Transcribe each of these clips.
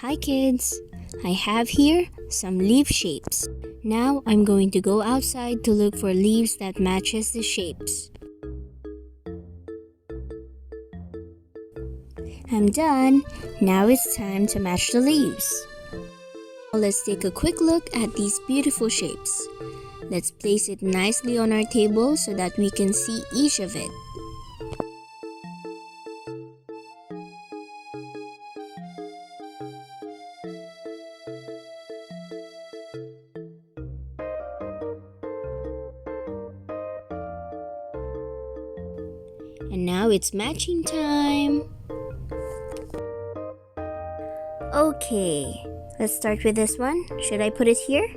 Hi kids! I have here some leaf shapes. Now I'm going to go outside to look for leaves that matches the shapes. I'm done. Now it's time to match the leaves. Let's take a quick look at these beautiful shapes. Let's place it nicely on our table so that we can see each of it. And now it's matching time. Okay, let's start with this one. Should I put it here?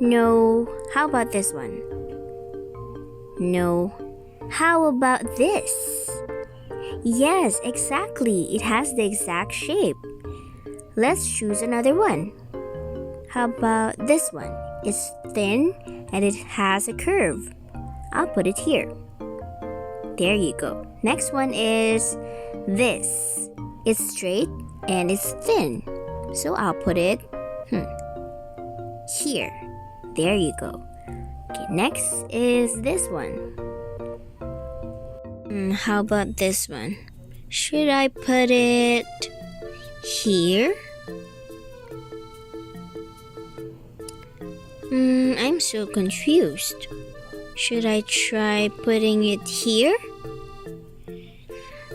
No. How about this one? No. How about this? Yes, exactly. It has the exact shape. Let's choose another one. How about this one? It's thin and it has a curve. I'll put it here. There you go. Next one is this. It's straight and it's thin. So I'll put it here. There you go. Okay, next is this one. How about this one? Should I put it here? I'm so confused. Should I try putting it here?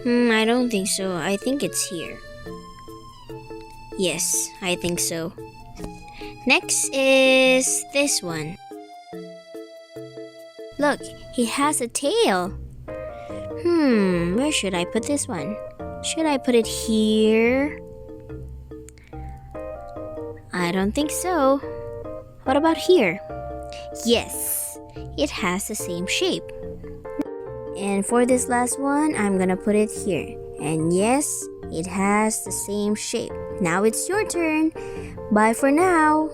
I don't think so. I think it's here. Yes, I think so. Next is this one. Look, he has a tail. Where should I put this one? Should I put it here? I don't think so. What about here? Yes, it has the same shape. And for this last one, I'm gonna put it here. And yes, it has the same shape. Now it's your turn. Bye for now.